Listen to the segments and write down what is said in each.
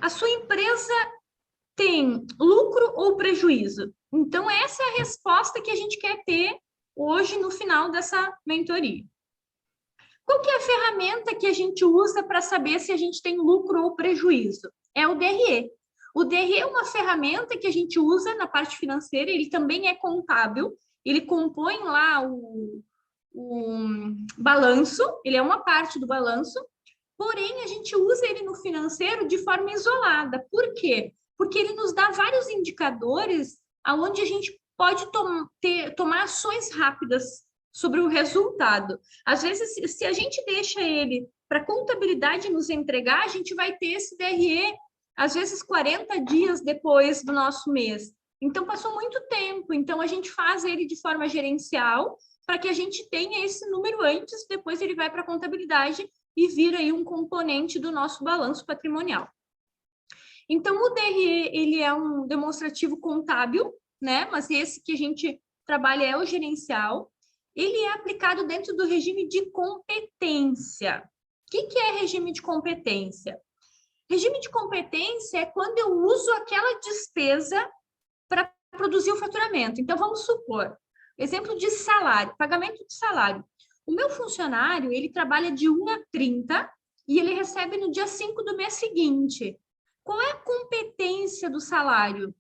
A sua empresa tem lucro ou prejuízo? Então, essa é a resposta que a gente quer ter hoje no final dessa mentoria. Qual que é a ferramenta que a gente usa para saber se a gente tem lucro ou prejuízo? É o DRE. O DRE é uma ferramenta que a gente usa na parte financeira, ele também é contábil, ele compõe lá o balanço, ele é uma parte do balanço, porém a gente usa ele no financeiro de forma isolada. Por quê? Porque ele nos dá vários indicadores aonde a gente pode tomar ações rápidas sobre o resultado. Às vezes, se a gente deixa ele para a contabilidade nos entregar, a gente vai ter esse DRE, às vezes, 40 dias depois do nosso mês. Então, passou muito tempo. Então, a gente faz ele de forma gerencial para que a gente tenha esse número antes, depois ele vai para a contabilidade e vira aí um componente do nosso balanço patrimonial. Então, o DRE, ele é um demonstrativo contábil, né? Mas esse que a gente trabalha é o gerencial. Ele é aplicado dentro do regime de competência. O que é regime de competência? Regime de competência é quando eu uso aquela despesa para produzir o faturamento. Então, vamos supor, exemplo de salário, pagamento de salário. O meu funcionário, ele trabalha de 1 a 30 e ele recebe no dia 5 do mês seguinte. Qual é a competência do salário?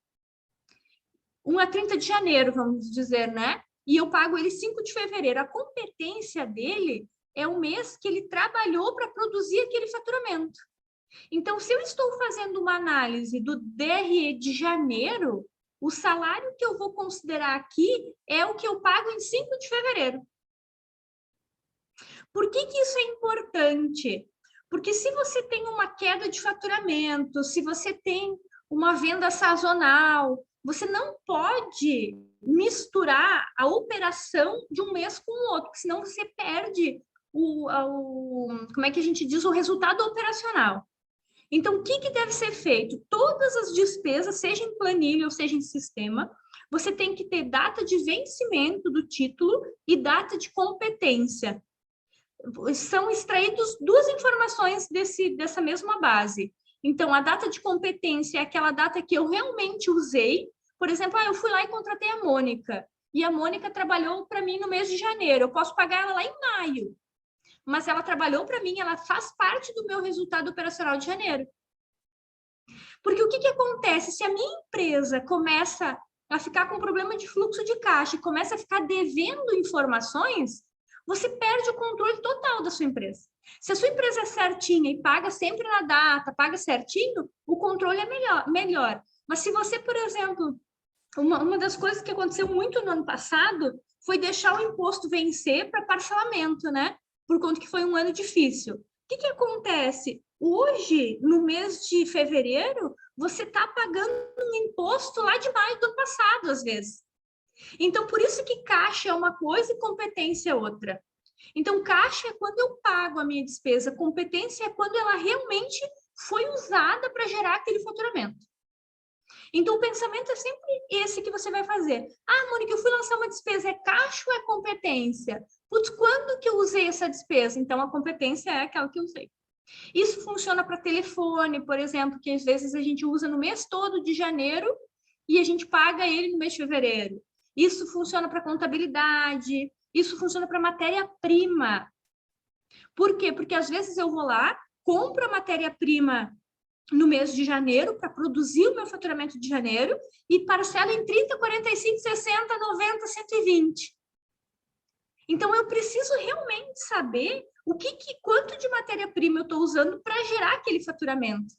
1 a 30 de janeiro, vamos dizer, né? E eu pago ele 5 de fevereiro. A competência dele é o mês que ele trabalhou para produzir aquele faturamento. Então, se eu estou fazendo uma análise do DRE de janeiro, o salário que eu vou considerar aqui é o que eu pago em 5 de fevereiro. Por que isso é importante? Porque se você tem uma queda de faturamento, se você tem uma venda sazonal, você não pode misturar a operação de um mês com o outro, porque senão você perde como é que a gente diz, o resultado operacional. Então, o que deve ser feito? Todas as despesas, seja em planilha ou seja em sistema, você tem que ter data de vencimento do título e data de competência. São extraídos duas informações dessa mesma base. Então, a data de competência é aquela data que eu realmente usei. Por exemplo, eu fui lá e contratei a Mônica. E a Mônica trabalhou para mim no mês de janeiro. Eu posso pagar ela lá em maio. Mas ela trabalhou para mim, ela faz parte do meu resultado operacional de janeiro. Porque o que acontece? Se a minha empresa começa a ficar com problema de fluxo de caixa e começa a ficar devendo informações, você perde o controle total da sua empresa. Se a sua empresa é certinha e paga sempre na data, paga certinho, o controle é melhor. Mas se você, por exemplo, uma das coisas que aconteceu muito no ano passado foi deixar o imposto vencer para parcelamento, né? Por conta que foi um ano difícil. O que acontece? Hoje, no mês de fevereiro, você está pagando um imposto lá de maio do ano passado, às vezes. Então, por isso que caixa é uma coisa e competência é outra. Então, caixa é quando eu pago a minha despesa, competência é quando ela realmente foi usada para gerar aquele faturamento. Então, o pensamento é sempre esse que você vai fazer. Ah, Mônica, eu fui lançar uma despesa, é caixa ou é competência? Putz, quando que eu usei essa despesa? Então, a competência é aquela que eu usei. Isso funciona para telefone, por exemplo, que às vezes a gente usa no mês todo de janeiro e a gente paga ele no mês de fevereiro. Isso funciona para contabilidade, isso funciona para matéria-prima. Por quê? Porque às vezes eu vou lá, compro a matéria-prima no mês de janeiro para produzir o meu faturamento de janeiro e parcelo em 30, 45, 60, 90, 120. Então, eu preciso realmente saber quanto de matéria-prima eu estou usando para gerar aquele faturamento.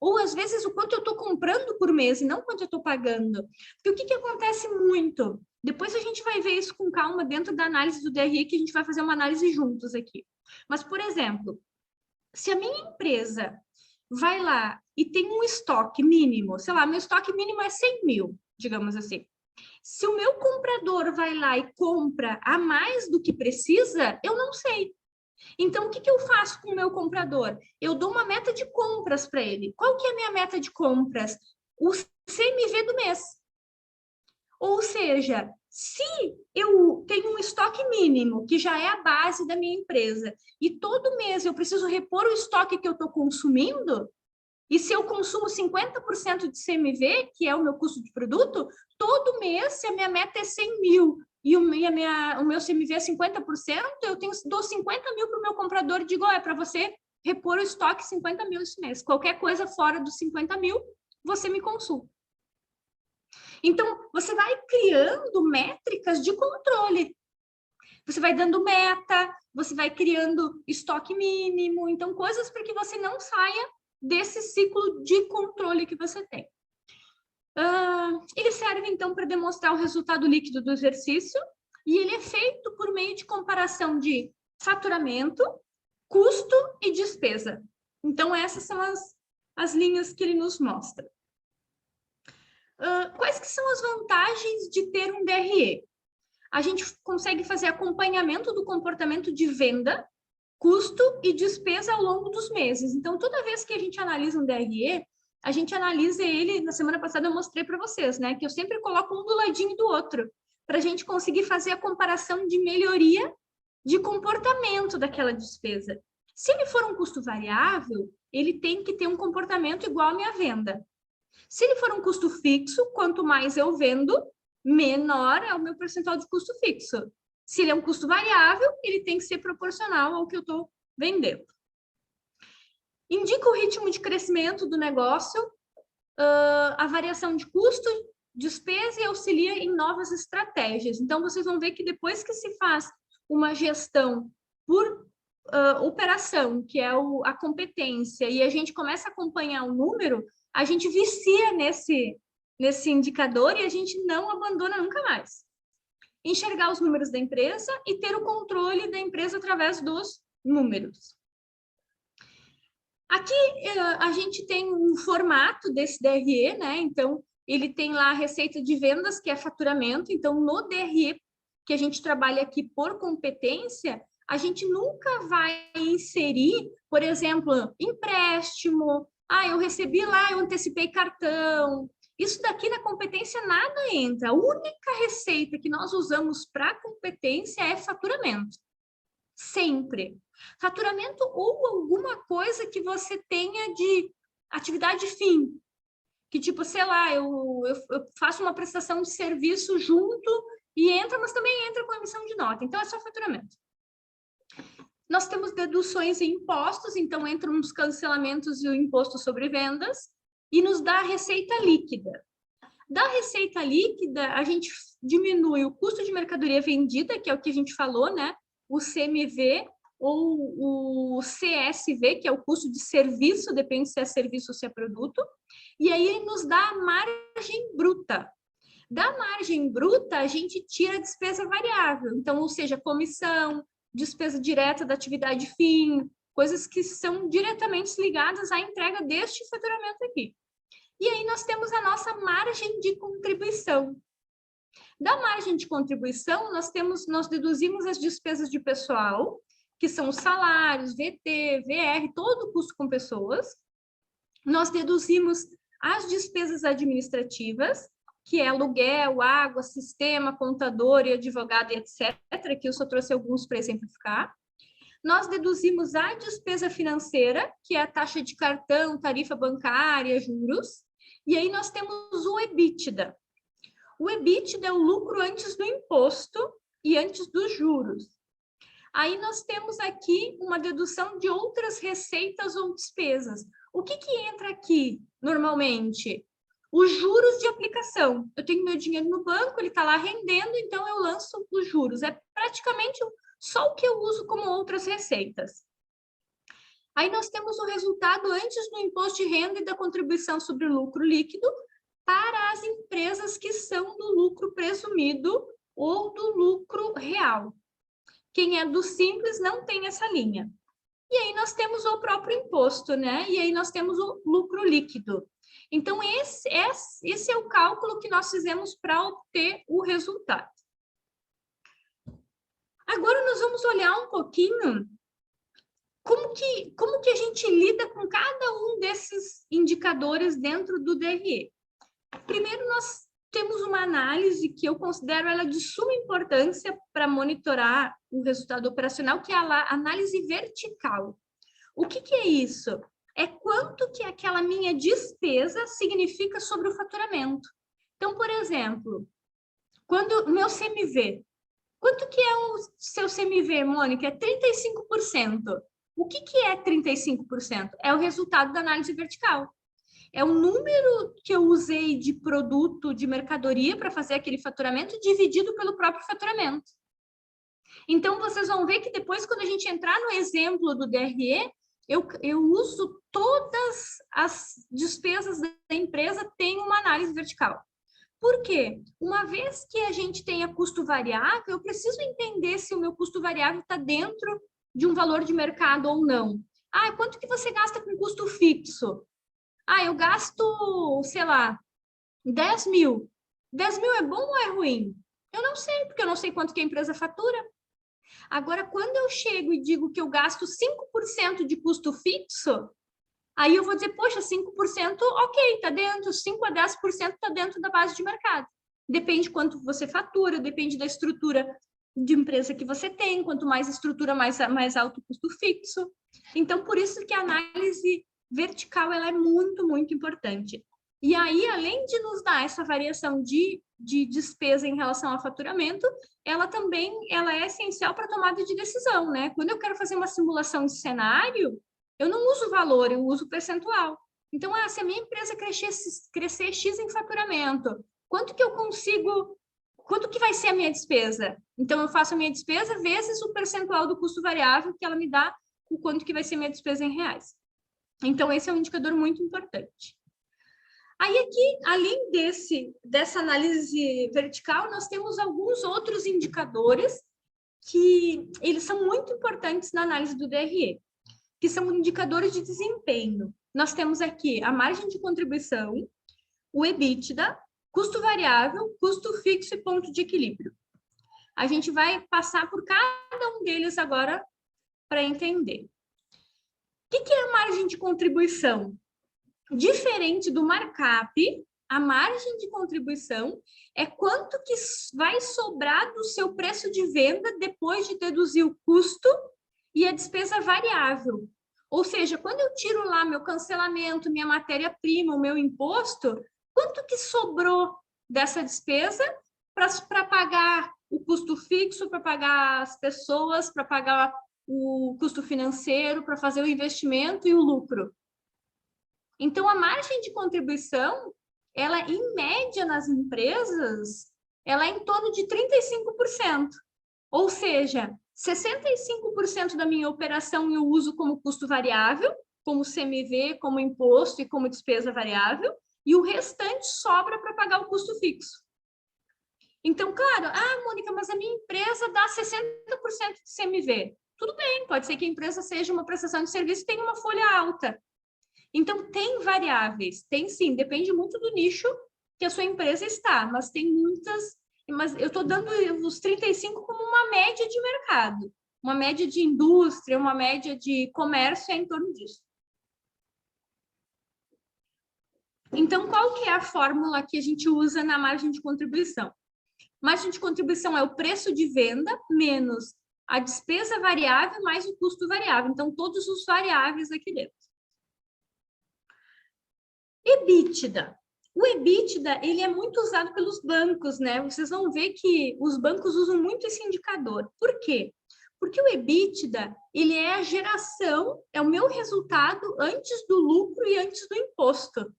Ou às vezes o quanto eu estou comprando por mês e não quanto eu estou pagando. Porque o que acontece muito? Depois a gente vai ver isso com calma dentro da análise do DRE, que a gente vai fazer uma análise juntos aqui. Mas, por exemplo, se a minha empresa vai lá e tem um estoque mínimo, sei lá, meu estoque mínimo é 100 mil, digamos assim. Se o meu comprador vai lá e compra a mais do que precisa, eu não sei. Então, o que eu faço com o meu comprador? Eu dou uma meta de compras para ele. Qual que é a minha meta de compras? O CMV do mês. Ou seja, se eu tenho um estoque mínimo, que já é a base da minha empresa, e todo mês eu preciso repor o estoque que eu estou consumindo, E se eu consumo 50% de CMV, que é o meu custo de produto, todo mês, se a minha meta é 100 mil e o meu CMV é 50%, dou 50 mil para o meu comprador e digo, é para você repor o estoque 50 mil esse mês. Qualquer coisa fora dos 50 mil, você me consulta. Então, você vai criando métricas de controle. Você vai dando meta, você vai criando estoque mínimo, então coisas para que você não saia desse ciclo de controle que você tem. Ele serve, então, para demonstrar o resultado líquido do exercício e ele é feito por meio de comparação de faturamento, custo e despesa. Então, essas são as linhas que ele nos mostra. Quais que são as vantagens de ter um DRE? A gente consegue fazer acompanhamento do comportamento de venda, custo e despesa ao longo dos meses. Então, toda vez que a gente analisa um DRE, a gente analisa ele, na semana passada eu mostrei para vocês, né? Que eu sempre coloco um do ladinho do outro, para a gente conseguir fazer a comparação de melhoria de comportamento daquela despesa. Se ele for um custo variável, ele tem que ter um comportamento igual à minha venda. Se ele for um custo fixo, quanto mais eu vendo, menor é o meu percentual de custo fixo. Se ele é um custo variável, ele tem que ser proporcional ao que eu estou vendendo. Indica o ritmo de crescimento do negócio, a variação de custo, despesa e auxilia em novas estratégias. Então, vocês vão ver que depois que se faz uma gestão por operação, que é a competência, e a gente começa a acompanhar o número, a gente vicia nesse indicador e a gente não abandona nunca mais. Enxergar os números da empresa e ter o controle da empresa através dos números. Aqui a gente tem um formato desse DRE, né? Então, ele tem lá a receita de vendas, que é faturamento. Então, no DRE, que a gente trabalha aqui por competência, a gente nunca vai inserir, por exemplo, empréstimo. Eu recebi lá, eu antecipei cartão. Isso daqui na competência nada entra. A única receita que nós usamos para competência é faturamento. Sempre. Faturamento ou alguma coisa que você tenha de atividade fim. Que tipo, sei lá, eu faço uma prestação de serviço junto e entra, mas também entra com emissão de nota. Então, é só faturamento. Nós temos deduções e impostos, então entram os cancelamentos e o imposto sobre vendas, e nos dá a receita líquida. Da receita líquida, a gente diminui o custo de mercadoria vendida, que é o que a gente falou, né? O CMV ou o CSV, que é o custo de serviço, depende se é serviço ou se é produto, e aí ele nos dá a margem bruta. Da margem bruta, a gente tira a despesa variável, então, ou seja, comissão, despesa direta da atividade fim, coisas que são diretamente ligadas à entrega deste faturamento aqui. E aí nós temos a nossa margem de contribuição. Da margem de contribuição, nós deduzimos as despesas de pessoal, que são os salários, VT, VR, todo o custo com pessoas. Nós deduzimos as despesas administrativas, que é aluguel, água, sistema, contador e advogado, etc. Aqui eu só trouxe alguns para exemplificar. Nós deduzimos a despesa financeira, que é a taxa de cartão, tarifa bancária, juros. E aí nós temos o EBITDA. O EBITDA é o lucro antes do imposto e antes dos juros. Aí nós temos aqui uma dedução de outras receitas ou despesas. O que entra aqui, normalmente? Os juros de aplicação. Eu tenho meu dinheiro no banco, ele está lá rendendo, então eu lanço os juros. É praticamente só o que eu uso como outras receitas. Aí nós temos o resultado antes do imposto de renda e da contribuição sobre o lucro líquido para as empresas que são do lucro presumido ou do lucro real. Quem é do simples não tem essa linha. E aí nós temos o próprio imposto, né? E aí nós temos o lucro líquido. Então, esse é o cálculo que nós fizemos para obter o resultado. Agora nós vamos olhar um pouquinho como que a gente lida com cada um desses indicadores dentro do DRE. Primeiro, nós temos uma análise que eu considero ela de suma importância para monitorar o resultado operacional, que é a análise vertical. O que é isso? é quanto que aquela minha despesa significa sobre o faturamento. Então, por exemplo, quando o meu CMV, quanto que é o seu CMV, Mônica? É 35%. O que é 35%? É o resultado da análise vertical. É o número que eu usei de produto, de mercadoria para fazer aquele faturamento dividido pelo próprio faturamento. Então, vocês vão ver que depois, quando a gente entrar no exemplo do DRE, eu uso todas as despesas da empresa, tem uma análise vertical. Por quê? Uma vez que a gente tenha custo variável, eu preciso entender se o meu custo variável está dentro de um valor de mercado ou não. Ah, quanto que você gasta com custo fixo? Ah, eu gasto, sei lá, 10 mil. 10 mil é bom ou é ruim? Eu não sei, porque eu não sei quanto que a empresa fatura. Agora, quando eu chego e digo que eu gasto 5% de custo fixo, aí eu vou dizer, poxa, 5%, ok, está dentro, 5 a 10% está dentro da base de mercado. Depende quanto você fatura, depende da estrutura de empresa que você tem, quanto mais estrutura, mais alto o custo fixo. Então, por isso que a análise vertical ela é muito, muito importante. E aí, além de nos dar essa variação de despesa em relação ao faturamento, ela também é essencial para a tomada de decisão, né? Quando eu quero fazer uma simulação de cenário, eu não uso valor, eu uso percentual. Então, se a minha empresa crescer X em faturamento, quanto que eu consigo, quanto que vai ser a minha despesa? Então, eu faço a minha despesa vezes o percentual do custo variável que ela me dá, o quanto que vai ser a minha despesa em reais. Então, esse é um indicador muito importante. Aí aqui, além dessa análise vertical, nós temos alguns outros indicadores que eles são muito importantes na análise do DRE, que são indicadores de desempenho. Nós temos aqui a margem de contribuição, o EBITDA, custo variável, custo fixo e ponto de equilíbrio. A gente vai passar por cada um deles agora para entender. O que é a margem de contribuição? Diferente do markup, a margem de contribuição é quanto que vai sobrar do seu preço de venda depois de deduzir o custo e a despesa variável. Ou seja, quando eu tiro lá meu cancelamento, minha matéria-prima, o meu imposto, quanto que sobrou dessa despesa para pagar o custo fixo, para pagar as pessoas, para pagar o custo financeiro, para fazer o investimento e o lucro. Então, a margem de contribuição, ela, em média, nas empresas, ela é em torno de 35%. Ou seja, 65% da minha operação eu uso como custo variável, como CMV, como imposto e como despesa variável, e o restante sobra para pagar o custo fixo. Então, claro, Mônica, mas a minha empresa dá 60% de CMV. Tudo bem, pode ser que a empresa seja uma prestação de serviço e tenha uma folha alta. Então, tem variáveis, tem sim, depende muito do nicho que a sua empresa está, mas tem muitas, mas eu estou dando os 35 como uma média de mercado, uma média de indústria, uma média de comércio é em torno disso. Então, qual que é a fórmula que a gente usa na margem de contribuição? Margem de contribuição é o preço de venda menos a despesa variável mais o custo variável. Então, todos os variáveis aqui dentro. EBITDA. O EBITDA, ele é muito usado pelos bancos, né? Vocês vão ver que os bancos usam muito esse indicador. Por quê? Porque o EBITDA, ele é a geração, é o meu resultado antes do lucro e antes do imposto.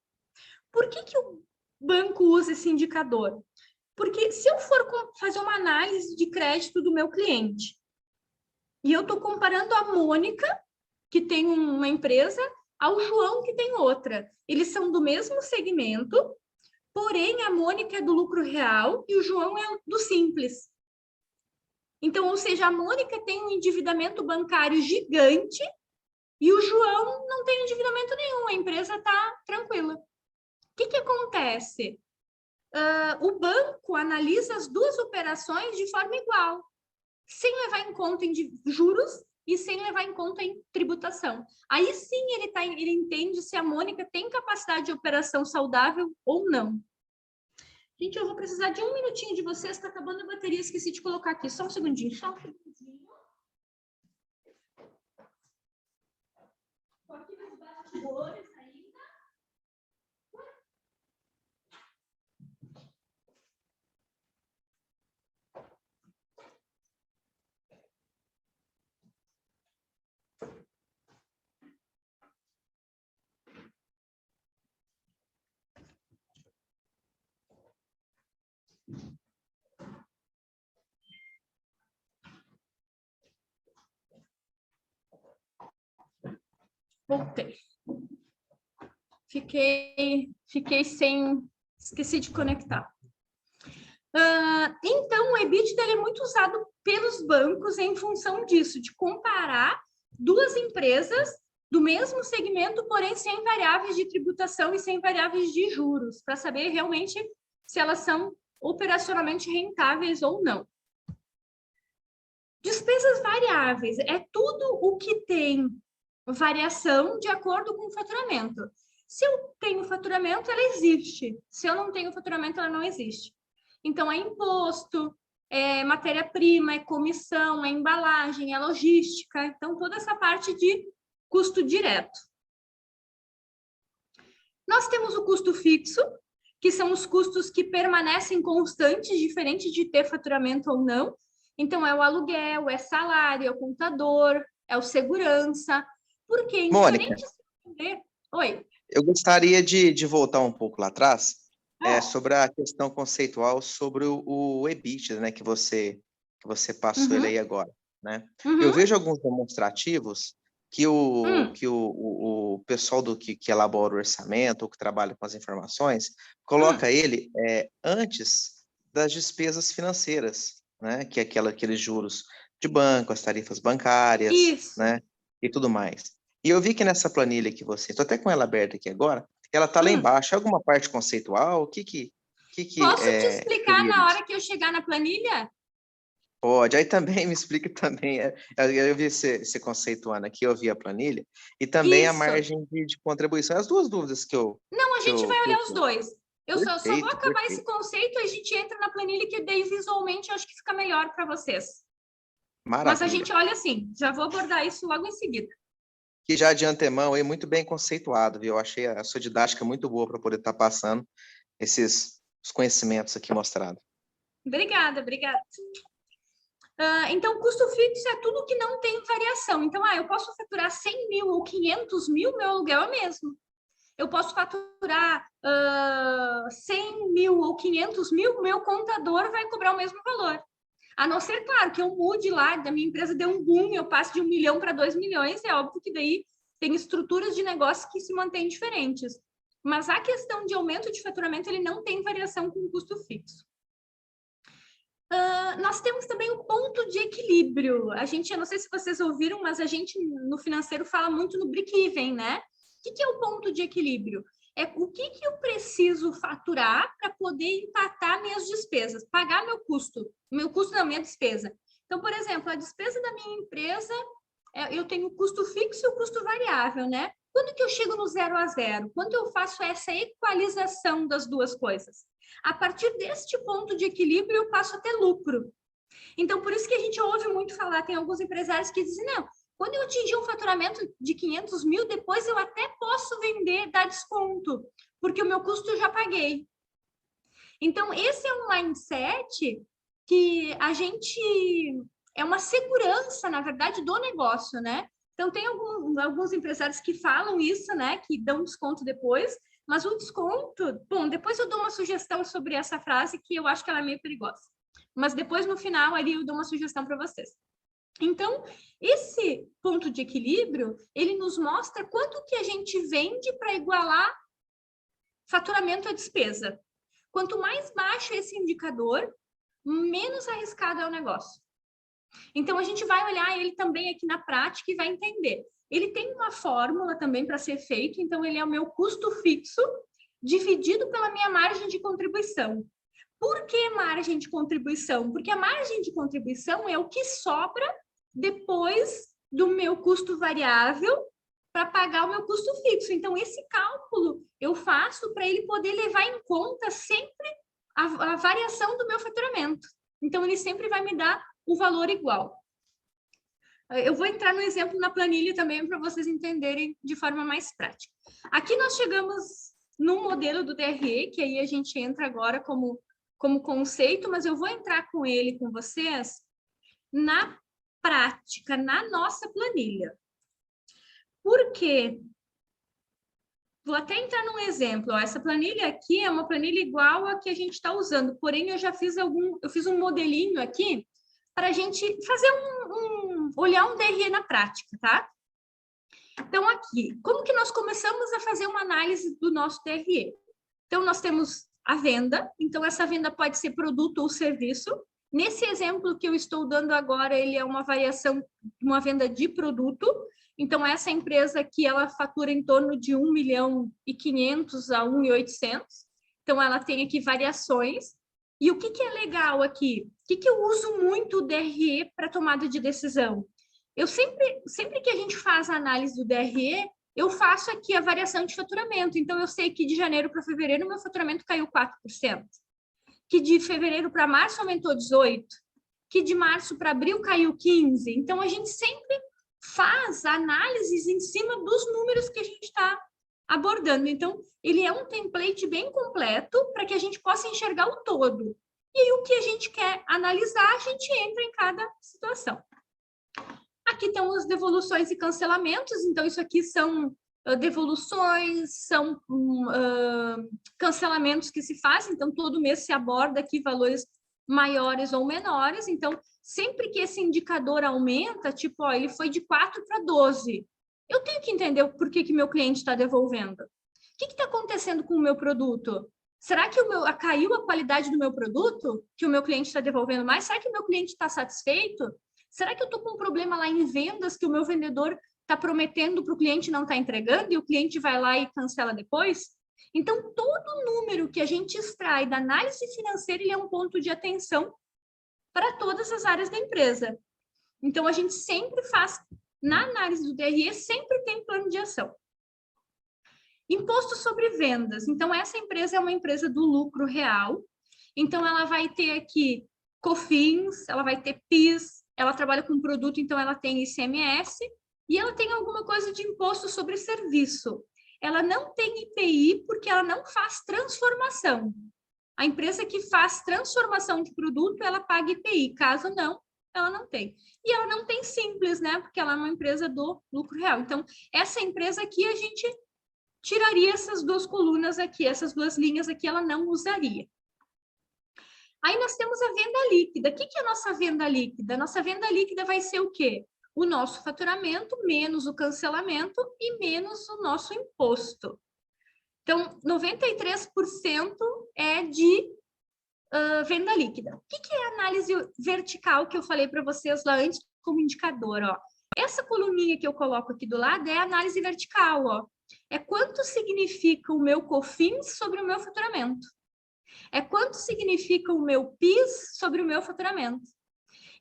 Por que o banco usa esse indicador? Porque se eu for fazer uma análise de crédito do meu cliente, e eu estou comparando a Mônica, que tem uma empresa, ao João, que tem outra. Eles são do mesmo segmento, porém a Mônica é do lucro real e o João é do simples. Então, ou seja, a Mônica tem um endividamento bancário gigante e o João não tem endividamento nenhum, a empresa está tranquila. O que acontece? O banco analisa as duas operações de forma igual, sem levar em conta juros e sem levar em conta em tributação. Aí sim ele entende se a Mônica tem capacidade de operação saudável ou não. Gente, eu vou precisar de um minutinho de vocês, está acabando a bateria, esqueci de colocar aqui. Só um segundinho, só um segundinho. Voltei. Fiquei sem... Esqueci de conectar. Então, o EBITDA ele é muito usado pelos bancos em função disso, de comparar duas empresas do mesmo segmento, porém sem variáveis de tributação e sem variáveis de juros, para saber realmente se elas são operacionalmente rentáveis ou não. Despesas variáveis é tudo o que tem variação de acordo com o faturamento. Se eu tenho faturamento, ela existe. Se eu não tenho faturamento, ela não existe. Então, é imposto, é matéria-prima, é comissão, é embalagem, é logística. Então, toda essa parte de custo direto. Nós temos o custo fixo, que são os custos que permanecem constantes, diferente de ter faturamento ou não. Então, é o aluguel, é salário, é o contador, é o segurança. Porque em Mônica, diferentes... Oi. eu gostaria de voltar um pouco lá atrás, sobre a questão conceitual sobre o EBITDA, né, que você passou ele aí agora, né? Eu vejo alguns demonstrativos que o pessoal que elabora o orçamento, ou que trabalha com as informações, coloca ele antes das despesas financeiras, né? Que é aqueles juros de banco, as tarifas bancárias, Isso. né? E tudo mais. E eu vi que nessa planilha que você... Estou até com ela aberta aqui agora, ela está lá embaixo. Alguma parte conceitual? Posso te explicar na hora que eu chegar na planilha? Pode. Aí também me explica também. Eu vi você conceituando aqui, eu vi a planilha, e também a margem de contribuição. As duas dúvidas que eu... Não, a gente vai olhar os dois. Eu só vou acabar perfeito. esse conceito e a gente entra na planilha, que daí visualmente eu acho que fica melhor para vocês. Maravilha. Mas a gente olha assim, já vou abordar isso logo em seguida. Que já de antemão é muito bem conceituado, viu? Eu achei a sua didática muito boa para poder estar passando os conhecimentos aqui mostrados. Obrigada. Então, custo fixo é tudo que não tem variação. Então, eu posso faturar 100 mil ou 500 mil, meu aluguel é o mesmo. Eu posso faturar 100 mil ou 500 mil, meu contador vai cobrar o mesmo valor. A não ser, claro, que eu mude lá, da minha empresa dê um boom, eu passe de 1 milhão para 2 milhões, é óbvio que daí tem estruturas de negócio que se mantêm diferentes. Mas a questão de aumento de faturamento, ele não tem variação com o custo fixo. Nós temos também o ponto de equilíbrio. Eu não sei se vocês ouviram, mas a gente no financeiro fala muito no break-even, né? O que é o ponto de equilíbrio? É o que eu preciso faturar para poder empatar minhas despesas, pagar meu custo não, minha despesa. Então, por exemplo, a despesa da minha empresa, eu tenho o custo fixo e o custo variável, né? Quando que eu chego no 0 a 0? Quando eu faço essa equalização das duas coisas? A partir deste ponto de equilíbrio, eu passo a ter lucro. Então, por isso que a gente ouve muito falar, tem alguns empresários que dizem, não, quando eu atingir um faturamento de 500 mil, depois eu até posso vender, dar desconto, porque o meu custo eu já paguei. Então, esse é um mindset que a gente... É uma segurança, na verdade, do negócio, né? Então, tem alguns empresários que falam isso, né? Que dão desconto depois, mas o desconto... Bom, depois eu dou uma sugestão sobre essa frase, que eu acho que ela é meio perigosa. Mas depois, no final, ali eu dou uma sugestão para vocês. Então, esse ponto de equilíbrio, ele nos mostra quanto que a gente vende para igualar faturamento à despesa. Quanto mais baixo esse indicador, menos arriscado é o negócio. Então, a gente vai olhar ele também aqui na prática e vai entender. Ele tem uma fórmula também para ser feito, então ele é o meu custo fixo dividido pela minha margem de contribuição. Por que margem de contribuição? Porque a margem de contribuição é o que sobra depois do meu custo variável para pagar o meu custo fixo. Então, esse cálculo eu faço para ele poder levar em conta sempre a variação do meu faturamento. Então, ele sempre vai me dar o valor igual. Eu vou entrar no exemplo na planilha também para vocês entenderem de forma mais prática. Aqui nós chegamos no modelo do DRE, que aí a gente entra agora como conceito, mas eu vou entrar com ele, com vocês, na prática, na nossa planilha. Por quê? Vou até entrar num exemplo. Ó, essa planilha aqui é uma planilha igual a que a gente está usando, porém eu já fiz um modelinho aqui para a gente fazer olhar um DRE na prática, tá? Então, aqui, como que nós começamos a fazer uma análise do nosso DRE? Então, nós temos a venda, então essa venda pode ser produto ou serviço. Nesse exemplo que eu estou dando agora, ele é uma variação, uma venda de produto. Então, essa empresa aqui, ela fatura em torno de 1.500.000 a 1.800.000. Então, ela tem aqui variações. E o que é legal aqui? O que eu uso muito o DRE para tomada de decisão? Eu sempre que a gente faz a análise do DRE, eu faço aqui a variação de faturamento. Então, eu sei que de janeiro para fevereiro, meu faturamento caiu 4%. Que de fevereiro para março aumentou 18%. Que de março para abril caiu 15%. Então, a gente sempre faz análises em cima dos números que a gente está abordando. Então, ele é um template bem completo para que a gente possa enxergar o todo. E aí, o que a gente quer analisar, a gente entra em cada situação. Aqui estão as devoluções e cancelamentos. Então, isso aqui são devoluções, são cancelamentos que se fazem. Então, todo mês se aborda aqui valores maiores ou menores. Então, sempre que esse indicador aumenta, tipo, ó, ele foi de 4 para 12, eu tenho que entender por que meu cliente está devolvendo. O que está acontecendo com o meu produto? Será que caiu a qualidade do meu produto? Que o meu cliente está devolvendo mais? Será que o meu cliente está satisfeito? Será que eu estou com um problema lá em vendas que o meu vendedor está prometendo para o cliente e não está entregando e o cliente vai lá e cancela depois? Então, todo número que a gente extrai da análise financeira, ele é um ponto de atenção para todas as áreas da empresa. Então, a gente sempre faz, na análise do DRE, sempre tem plano de ação. Imposto sobre vendas. Então, essa empresa é uma empresa do lucro real. Então, ela vai ter aqui COFINS, ela vai ter PIS, ela trabalha com produto, então ela tem ICMS, e ela tem alguma coisa de imposto sobre serviço. Ela não tem IPI porque ela não faz transformação. A empresa que faz transformação de produto, ela paga IPI. Caso não, ela não tem. E ela não tem Simples, né? Porque ela é uma empresa do lucro real. Então, essa empresa aqui, a gente tiraria essas duas colunas aqui, essas duas linhas aqui, ela não usaria. Aí nós temos a venda líquida. O que é a nossa venda líquida? A nossa venda líquida vai ser o quê? O nosso faturamento menos o cancelamento e menos o nosso imposto. Então, 93% é de venda líquida. O que é a análise vertical que eu falei para vocês lá antes como indicador? Ó? Essa coluninha que eu coloco aqui do lado é a análise vertical. Ó. É quanto significa o meu COFINS sobre o meu faturamento. É quanto significa o meu PIS sobre o meu faturamento.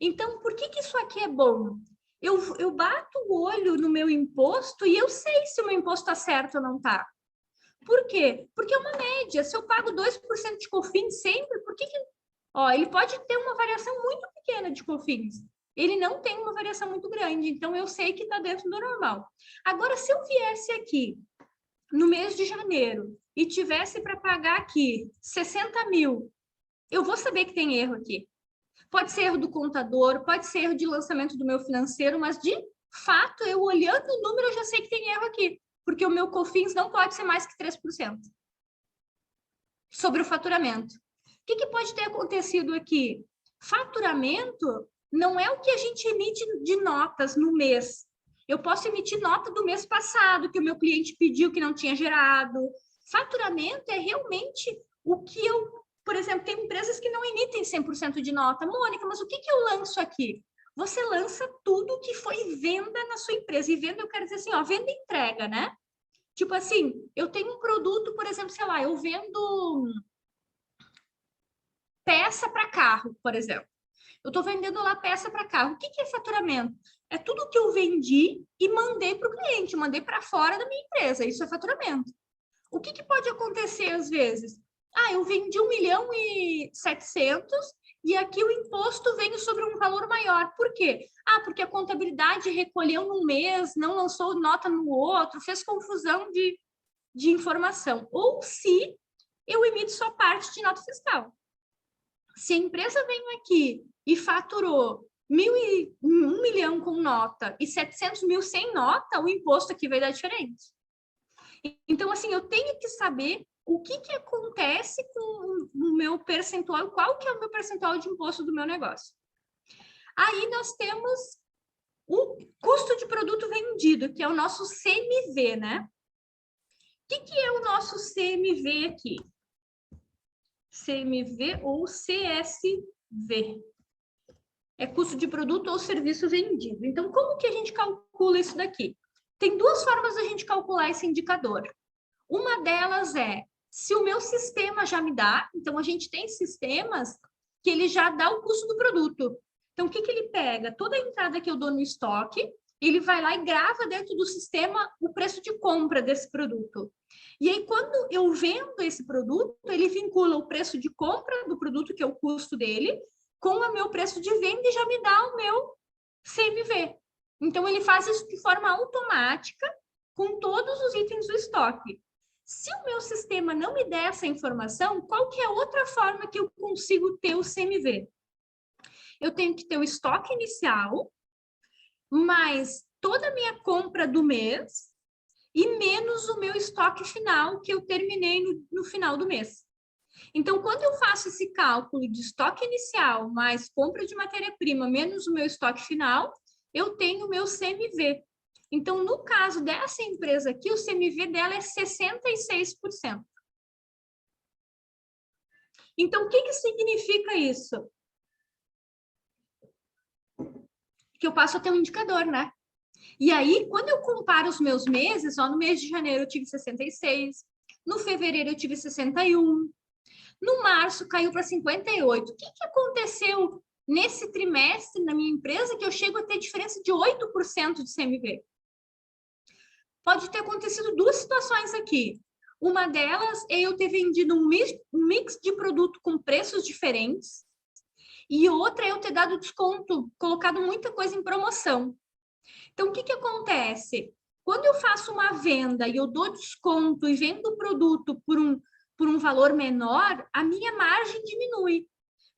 Então, por que isso aqui é bom? Eu bato o olho no meu imposto e eu sei se o meu imposto está certo ou não está. Por quê? Porque é uma média. Se eu pago 2% de COFINS sempre, por que... Ó, ele pode ter uma variação muito pequena de COFINS. Ele não tem uma variação muito grande. Então, eu sei que está dentro do normal. Agora, se eu viesse aqui no mês de janeiro e tivesse para pagar aqui 60 mil, eu vou saber que tem erro aqui. Pode ser erro do contador, pode ser erro de lançamento do meu financeiro, mas de fato, eu olhando o número, eu já sei que tem erro aqui, porque o meu COFINS não pode ser mais que 3% sobre o faturamento. O que pode ter acontecido aqui? Faturamento não é o que a gente emite de notas no mês. Eu posso emitir nota do mês passado, que o meu cliente pediu que não tinha gerado. Faturamento é realmente o que eu... Por exemplo, tem empresas que não emitem 100% de nota. Mônica, mas o que eu lanço aqui? Você lança tudo que foi venda na sua empresa. E venda, eu quero dizer assim, ó, venda e entrega, né? Tipo assim, eu tenho um produto, por exemplo, sei lá, eu vendo peça para carro, por exemplo. Eu estou vendendo lá peça para carro. O que é faturamento? É tudo que eu vendi e mandei para o cliente, mandei para fora da minha empresa. Isso é faturamento. O que pode acontecer às vezes? Ah, eu vendi 1.700.000 e aqui o imposto veio sobre um valor maior. Por quê? Ah, porque a contabilidade recolheu num mês, não lançou nota no outro, fez confusão de informação. Ou se eu emito só parte de nota fiscal. Se a empresa vem aqui e faturou 1 milhão com nota e 700 mil sem nota, o imposto aqui vai dar diferente. Então, assim, eu tenho que saber o que acontece com o meu percentual, qual que é o meu percentual de imposto do meu negócio. Aí nós temos o custo de produto vendido, que é o nosso CMV, né? O que é o nosso CMV aqui? CMV ou CSV. É custo de produto ou serviço vendido. Então, como que a gente calcula isso daqui? Tem duas formas da gente calcular esse indicador. Uma delas é se o meu sistema já me dá. Então, a gente tem sistemas que ele já dá o custo do produto. Então, o que ele pega? Toda a entrada que eu dou no estoque, ele vai lá e grava dentro do sistema o preço de compra desse produto. E aí, quando eu vendo esse produto, ele vincula o preço de compra do produto, que é o custo dele, com o meu preço de venda e já me dá o meu CMV. Então, ele faz isso de forma automática com todos os itens do estoque. Se o meu sistema não me der essa informação, qual que é a outra forma que eu consigo ter o CMV? Eu tenho que ter o estoque inicial, mais toda a minha compra do mês e menos o meu estoque final que eu terminei no final do mês. Então, quando eu faço esse cálculo de estoque inicial mais compra de matéria-prima menos o meu estoque final, eu tenho o meu CMV. Então, no caso dessa empresa aqui, o CMV dela é 66%. Então, o que significa isso? Que eu passo a ter um indicador, né? E aí, quando eu comparo os meus meses, ó, no mês de janeiro eu tive 66, no fevereiro eu tive 61, no março caiu para 58. O que aconteceu nesse trimestre na minha empresa que eu chego a ter diferença de 8% de CMV? Pode ter acontecido duas situações aqui. Uma delas é eu ter vendido um mix de produto com preços diferentes e outra é eu ter dado desconto, colocado muita coisa em promoção. Então, o que acontece? Quando eu faço uma venda e eu dou desconto e vendo o produto por um valor menor, a minha margem diminui.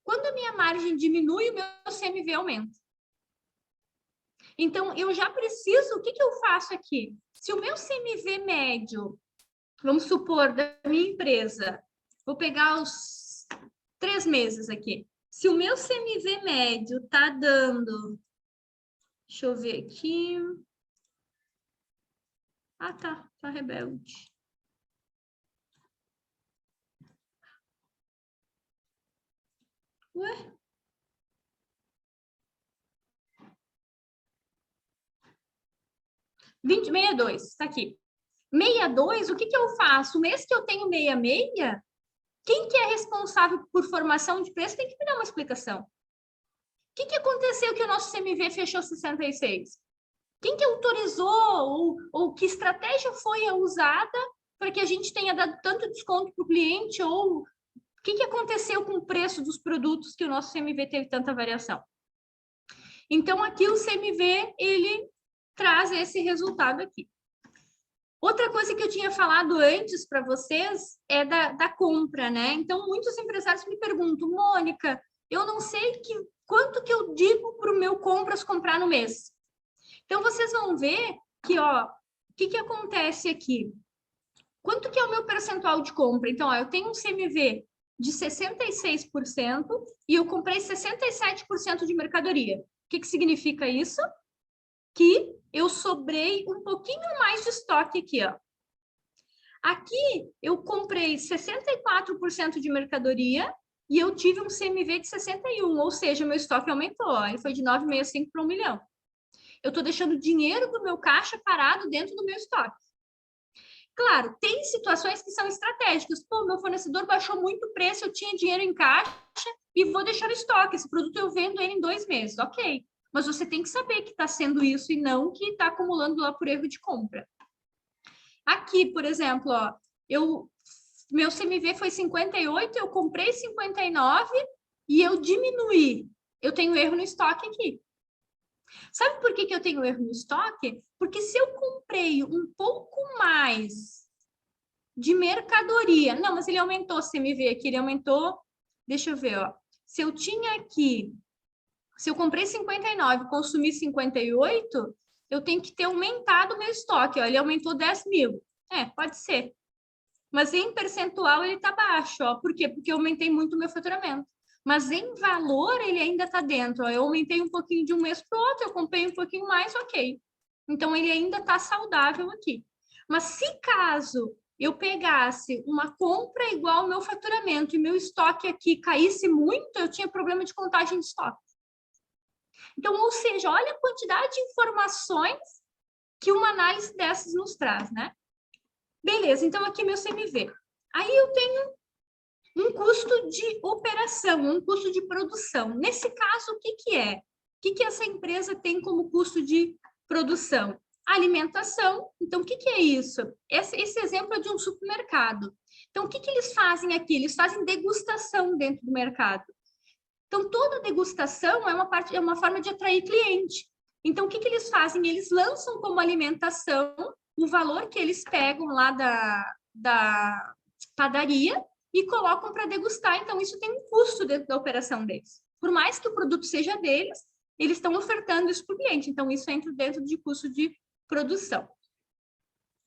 Quando a minha margem diminui, o meu CMV aumenta. Então, eu já preciso... O que eu faço aqui? Se o meu CMV médio, vamos supor, da minha empresa, vou pegar os 3 meses aqui. Se o meu CMV médio está dando... Deixa eu ver aqui. Ah, tá rebelde. Ué? R$ 62, está aqui. 62, o que eu faço? O mês que eu tenho 66, quem que é responsável por formação de preço tem que me dar uma explicação. O que aconteceu que o nosso CMV fechou 66? Quem que autorizou ou que estratégia foi usada para que a gente tenha dado tanto desconto para o cliente ou o que aconteceu com o preço dos produtos que o nosso CMV teve tanta variação? Então, aqui o CMV, ele traz esse resultado aqui. Outra coisa que eu tinha falado antes para vocês é da compra, né? Então, muitos empresários me perguntam, Mônica, eu não sei quanto que eu digo para o meu compras comprar no mês. Então, vocês vão ver que, ó, o que acontece aqui? Quanto que é o meu percentual de compra? Então, ó, eu tenho um CMV de 66% e eu comprei 67% de mercadoria. O que significa isso? Que eu sobrei um pouquinho mais de estoque aqui, ó. Aqui eu comprei 64% de mercadoria e eu tive um CMV de 61, ou seja, meu estoque aumentou, ó, ele foi de 9,65 para 1 milhão. Eu estou deixando dinheiro do meu caixa parado dentro do meu estoque. Claro, tem situações que são estratégicas. Pô, meu fornecedor baixou muito o preço, eu tinha dinheiro em caixa e vou deixar o estoque. Esse produto eu vendo ele em 2 meses, ok. Mas você tem que saber que está sendo isso e não que está acumulando lá por erro de compra. Aqui, por exemplo, ó, meu CMV foi 58, eu comprei 59 e eu diminuir, eu tenho erro no estoque aqui. Sabe por que eu tenho erro no estoque? Porque se eu comprei um pouco mais de mercadoria, não, mas ele aumentou, você me vê aqui, ele aumentou, deixa eu ver, ó. Se eu tinha aqui, se eu comprei 59, consumi 58, eu tenho que ter aumentado o meu estoque, ó, ele aumentou 10 mil. Pode ser. Mas em percentual ele está baixo, ó. Por quê? Porque eu aumentei muito o meu faturamento. Mas em valor ele ainda está dentro, ó. Eu aumentei um pouquinho de um mês para o outro, eu comprei um pouquinho mais, ok. Então ele ainda está saudável aqui. Mas se caso eu pegasse uma compra igual ao meu faturamento e meu estoque aqui caísse muito, eu tinha problema de contagem de estoque. Então, ou seja, olha a quantidade de informações que uma análise dessas nos traz, né? Beleza, então aqui meu CMV. Aí eu tenho um custo de operação, um custo de produção. Nesse caso, o que é? O que essa empresa tem como custo de produção? Alimentação. Então, o que é isso? Esse exemplo é de um supermercado. Então, o que eles fazem aqui? Eles fazem degustação dentro do mercado. Então, toda degustação é uma forma de atrair cliente. Então, o que eles fazem? Eles lançam como alimentação o valor que eles pegam lá da padaria e colocam para degustar. Então, isso tem um custo dentro da operação deles. Por mais que o produto seja deles, eles estão ofertando isso para o cliente. Então, isso entra dentro de custo de produção.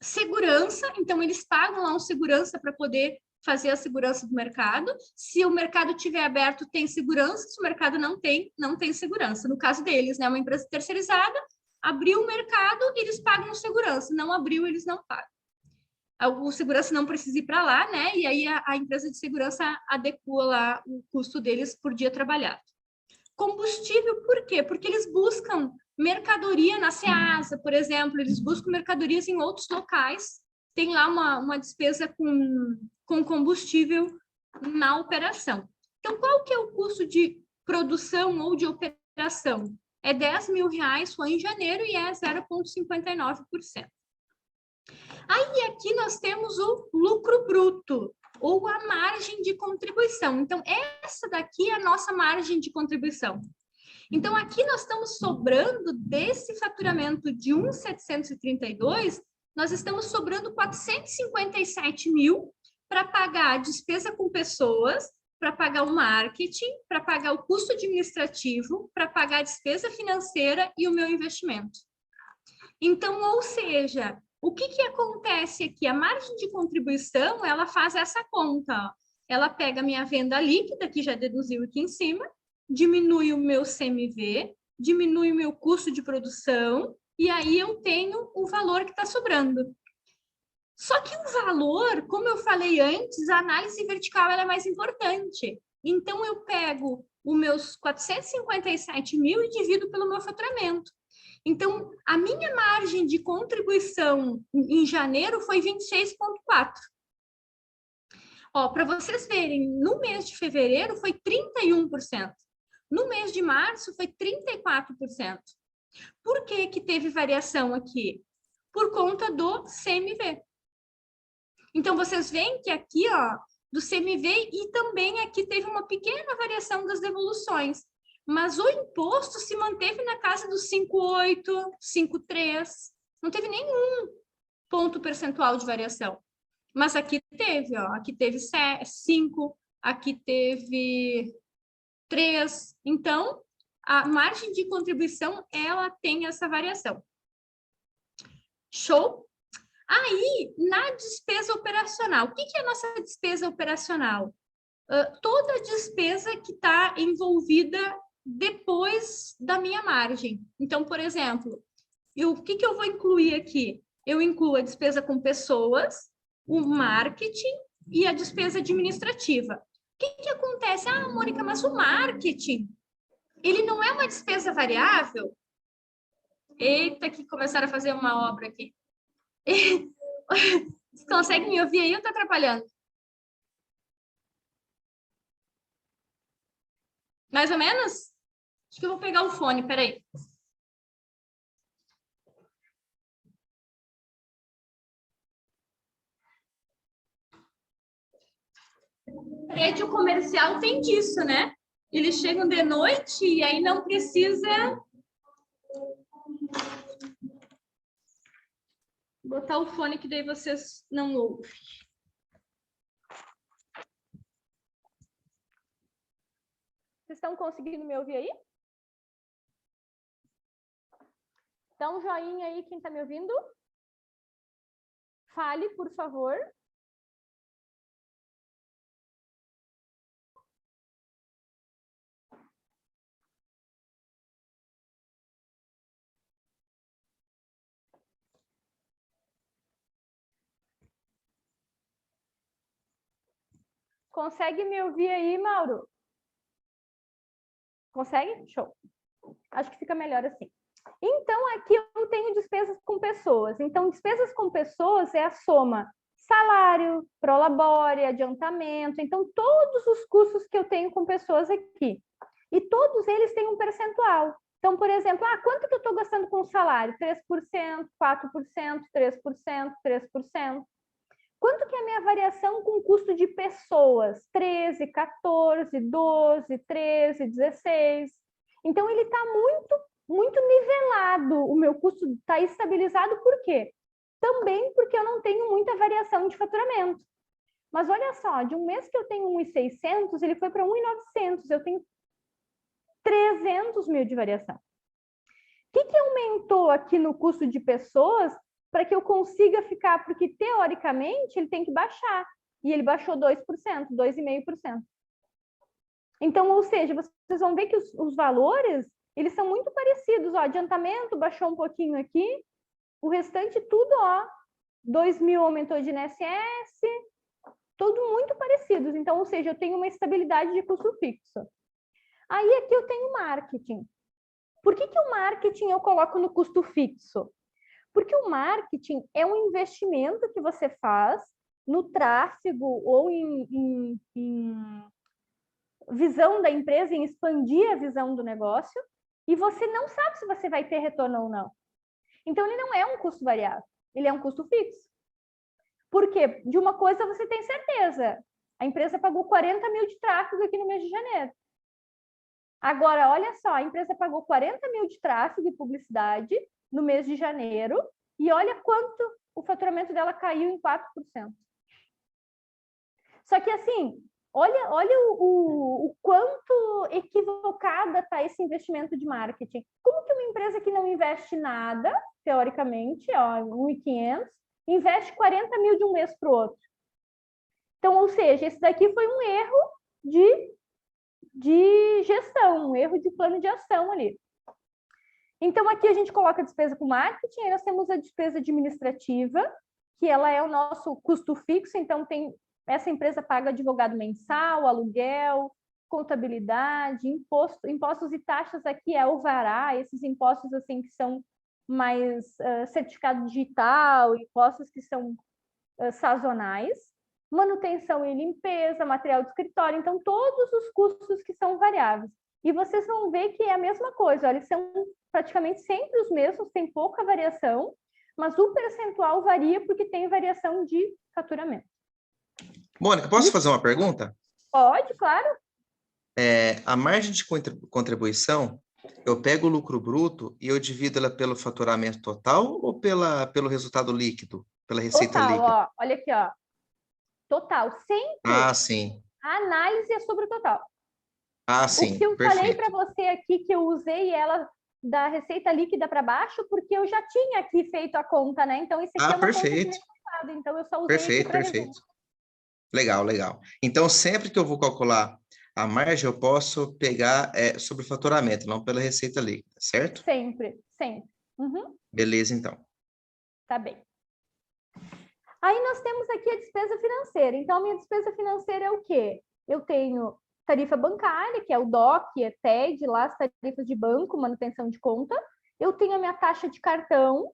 Segurança, então, eles pagam lá um segurança para poder fazer a segurança do mercado. Se o mercado estiver aberto, tem segurança. Se o mercado não tem segurança. No caso deles, né? Uma empresa terceirizada, abriu o mercado, eles pagam segurança. Não abriu, eles não pagam. O segurança não precisa ir para lá, né? E aí a empresa de segurança adequa lá o custo deles por dia trabalhado. Combustível, por quê? Porque eles buscam mercadoria na Ceasa, por exemplo, eles buscam mercadorias em outros locais, tem lá uma despesa com combustível na operação. Então, qual que é o custo de produção ou de operação? É R$10 mil, foi em janeiro e é 0,59%. Aí, aqui nós temos o lucro bruto, ou a margem de contribuição. Então, essa daqui é a nossa margem de contribuição. Então, aqui nós estamos sobrando desse faturamento de 1.732, nós estamos sobrando 457 mil para pagar a despesa com pessoas, para pagar o marketing, para pagar o custo administrativo, para pagar a despesa financeira e o meu investimento. Então, ou seja, o que acontece aqui? A margem de contribuição, ela faz essa conta, ó. Ela pega a minha venda líquida, que já deduziu aqui em cima, diminui o meu CMV, diminui o meu custo de produção, e aí eu tenho o valor que está sobrando. Só que o valor, como eu falei antes, a análise vertical ela é mais importante. Então, eu pego os meus 457 mil e divido pelo meu faturamento. Então, a minha margem de contribuição em janeiro foi 26,4%. Ó, para vocês verem, no mês de fevereiro foi 31%. No mês de março foi 34%. Por que teve variação aqui? Por conta do CMV. Então, vocês veem que aqui, ó, do CMV e também aqui teve uma pequena variação das devoluções. Mas o imposto se manteve na casa dos 5,8, 5,3. Não teve nenhum ponto percentual de variação. Mas aqui teve, ó. Aqui teve 5, aqui teve 3. Então, a margem de contribuição, ela tem essa variação. Show? Aí, na despesa operacional. O que é a nossa despesa operacional? Toda despesa que está envolvida depois da minha margem. Então, por exemplo, o que eu vou incluir aqui? Eu incluo a despesa com pessoas, o marketing e a despesa administrativa. O que acontece? Ah, Mônica, mas o marketing, ele não é uma despesa variável? Eita, que começaram a fazer uma obra aqui. Vocês conseguem me ouvir aí ou está atrapalhando? Mais ou menos? Acho que eu vou pegar o fone, peraí. Prédio comercial tem disso, né? eles chegam de noite e aí não precisa botar o fone que daí vocês não ouvem. Vocês estão conseguindo me ouvir aí? Dá um joinha aí, quem está me ouvindo. Fale, por favor. Consegue me ouvir aí, Mauro? Consegue? Show. Acho que fica melhor assim. Então, aqui eu tenho despesas com pessoas. Então, despesas com pessoas é a soma salário, prolabore, adiantamento. Então, todos os custos que eu tenho com pessoas aqui. E todos eles têm um percentual. Então, por exemplo, quanto que eu estou gastando com o salário? 3%, 4%, 3%, 3%. Quanto que é a minha variação com custo de pessoas? 13, 14, 12, 13, 16. Então, ele está muito nivelado. O meu custo está estabilizado. Por quê? Também porque eu não tenho muita variação de faturamento. Mas olha só, de um mês que eu tenho 1.600, ele foi para 1.900. Eu tenho 300 mil de variação. O que aumentou aqui no custo de pessoas para que eu consiga ficar? Porque, teoricamente, ele tem que baixar. E ele baixou 2%, 2,5%. Então, ou seja, vocês vão ver que os valores, eles são muito parecidos. Ó, adiantamento baixou um pouquinho aqui. O restante tudo, 2.000 aumentou de INSS. Tudo muito parecidos. Então, ou seja, eu tenho uma estabilidade de custo fixo. Aí, aqui eu tenho marketing. Por que o marketing eu coloco no custo fixo? Porque o marketing é um investimento que você faz no tráfego ou em visão da empresa, em expandir a visão do negócio, e você não sabe se você vai ter retorno ou não. Então, ele não é um custo variável, ele é um custo fixo. Por quê? De uma coisa você tem certeza. A empresa pagou 40 mil de tráfego aqui no mês de janeiro. Agora, olha só, a empresa pagou 40 mil de tráfego e publicidade no mês de janeiro, e olha quanto o faturamento dela caiu em 4%. Só que assim, olha o quanto equivocada está esse investimento de marketing. Como que uma empresa que não investe nada, teoricamente, 1.500, investe 40 mil de um mês para o outro? Então, ou seja, esse daqui foi um erro de gestão, um erro de plano de ação ali. Então, aqui a gente coloca a despesa com marketing, aí nós temos a despesa administrativa, que ela é o nosso custo fixo, então essa empresa paga advogado mensal, aluguel, contabilidade, impostos e taxas aqui é alvará, esses impostos assim que são mais certificado digital, impostos que são sazonais, manutenção e limpeza, material de escritório, então todos os custos que são variáveis. E vocês vão ver que é a mesma coisa, olha, eles são praticamente sempre os mesmos, tem pouca variação, mas o percentual varia porque tem variação de faturamento. Mônica, posso fazer uma pergunta? Pode, claro. A margem de contribuição, eu pego o lucro bruto e eu divido ela pelo faturamento total ou pelo resultado líquido, pela receita total, líquida? Olha aqui, Total, sempre. Ah, sim. A análise é sobre o total. Ah, sim, o que eu perfeito. falei para você aqui, que eu usei ela da receita líquida para baixo, porque eu já tinha aqui feito a conta, né? Então, isso aqui é uma perfeito. conta de resultado. Então, eu só usei Perfeito, aqui perfeito. Legal, legal. Então, sempre que eu vou calcular a margem, eu posso pegar sobre o faturamento, não pela receita líquida, certo? Sempre, sempre. Uhum. Beleza, então. Tá bem. Aí nós temos aqui a despesa financeira. Então, a minha despesa financeira é o quê? Eu tenho tarifa bancária, que é o DOC, é TED, lá as tarifas de banco, manutenção de conta. Eu tenho a minha taxa de cartão.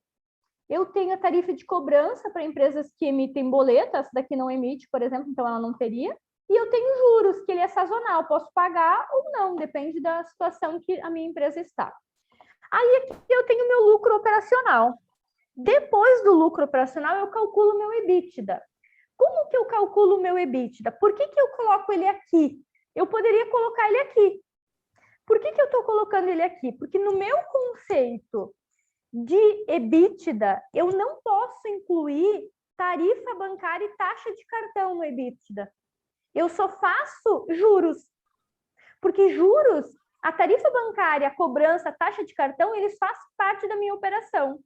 Eu tenho a tarifa de cobrança para empresas que emitem boleto. Essa daqui não emite, por exemplo, então ela não teria. E eu tenho juros, que ele é sazonal. Posso pagar ou não, depende da situação que a minha empresa está. Aí aqui eu tenho o meu lucro operacional. Depois do lucro operacional, eu calculo o meu EBITDA. Como que eu calculo o meu EBITDA? Por que eu coloco ele aqui? Eu poderia colocar ele aqui, Por que eu estou colocando ele aqui? Porque no meu conceito de EBITDA, eu não posso incluir tarifa bancária e taxa de cartão no EBITDA. Eu só faço juros. Porque juros, a tarifa bancária, a cobrança, a taxa de cartão, eles fazem parte da minha operação.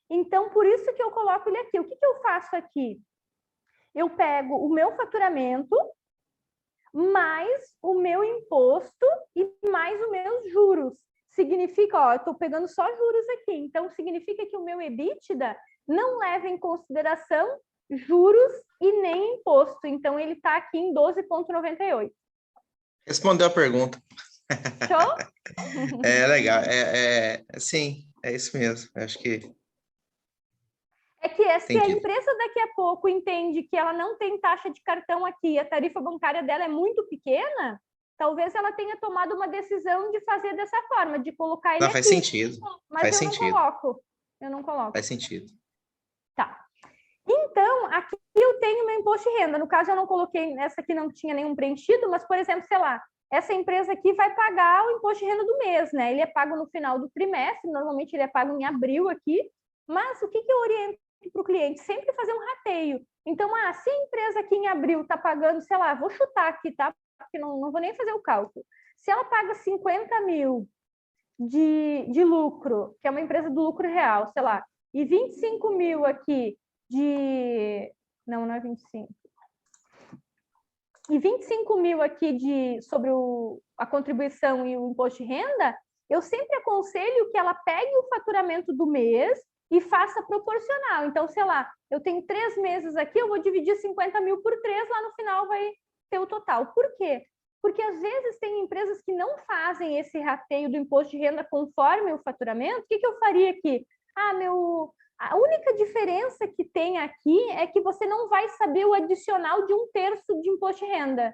Então, por isso que eu coloco ele aqui. O que eu faço aqui? Eu pego o meu faturamento, mais o meu imposto e mais os meus juros. Significa, ó, eu estou pegando só juros aqui. Então, significa que o meu EBITDA não leva em consideração juros e nem imposto. Então, ele está aqui em 12,98. Respondeu a pergunta. Show? É legal. Sim, é isso mesmo. Acho que... É que se a empresa daqui a pouco entende que ela não tem taxa de cartão aqui, a tarifa bancária dela é muito pequena, talvez ela tenha tomado uma decisão de fazer dessa forma, de colocar ele Não, aqui. faz sentido. Mas faz eu sentido. não coloco. Eu não coloco. Faz sentido. Tá. Então, aqui eu tenho meu imposto de renda. No caso, eu não coloquei, essa aqui não tinha nenhum preenchido, mas, por exemplo, sei lá, essa empresa aqui vai pagar o imposto de renda do mês, né? Ele é pago no final do trimestre, normalmente ele é pago em abril aqui, mas o que eu oriento para o cliente? Sempre fazer um rateio. Então, se a empresa aqui em abril está pagando, sei lá, vou chutar aqui, tá? Porque não vou nem fazer o cálculo. Se ela paga 50 mil de lucro, que é uma empresa do lucro real, sei lá, e 25 mil aqui não é 25. E 25 mil aqui sobre a contribuição e o imposto de renda, eu sempre aconselho que ela pegue o faturamento do mês e faça proporcional. Então, sei lá, eu tenho 3 meses aqui, eu vou dividir 50 mil por 3, lá no final vai ter o total. Por quê? Porque às vezes tem empresas que não fazem esse rateio do imposto de renda conforme o faturamento. O que eu faria aqui? A única diferença que tem aqui é que você não vai saber o adicional de 1/3 de imposto de renda.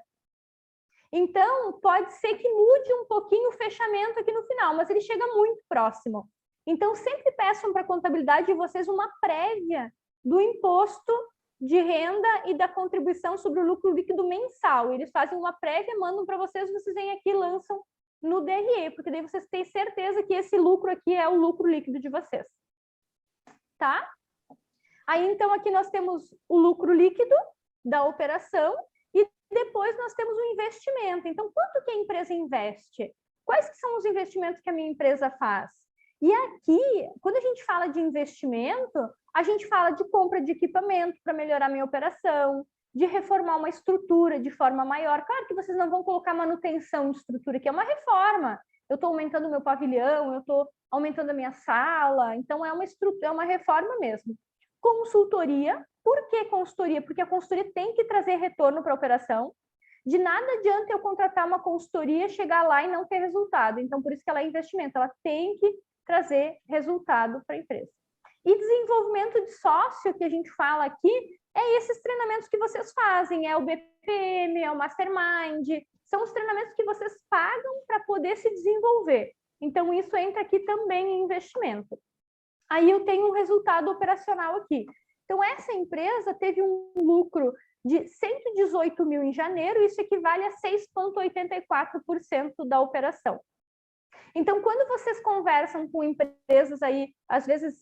Então, pode ser que mude um pouquinho o fechamento aqui no final, mas ele chega muito próximo. Então, sempre peçam para a contabilidade de vocês uma prévia do imposto de renda e da contribuição sobre o lucro líquido mensal. Eles fazem uma prévia, mandam para vocês vêm aqui e lançam no DRE, porque daí vocês têm certeza que esse lucro aqui é o lucro líquido de vocês. Tá? Aí, então, aqui nós temos o lucro líquido da operação e depois nós temos o investimento. Então, quanto que a empresa investe? Quais que são os investimentos que a minha empresa faz? E aqui, quando a gente fala de investimento, a gente fala de compra de equipamento para melhorar a minha operação, de reformar uma estrutura de forma maior. Claro que vocês não vão colocar manutenção de estrutura, que é uma reforma. Eu estou aumentando o meu pavilhão, eu estou aumentando a minha sala, então é uma reforma mesmo. Consultoria. Por que consultoria? Porque a consultoria tem que trazer retorno para a operação. De nada adianta eu contratar uma consultoria, chegar lá e não ter resultado. Então, por isso que ela é investimento, ela tem que trazer resultado para a empresa. E desenvolvimento de sócio, que a gente fala aqui, é esses treinamentos que vocês fazem, é o BPM, é o Mastermind, são os treinamentos que vocês pagam para poder se desenvolver. Então, isso entra aqui também em investimento. Aí eu tenho um resultado operacional aqui. Então, essa empresa teve um lucro de 118 mil em janeiro, isso equivale a 6,84% da operação. Então, quando vocês conversam com empresas aí, às vezes,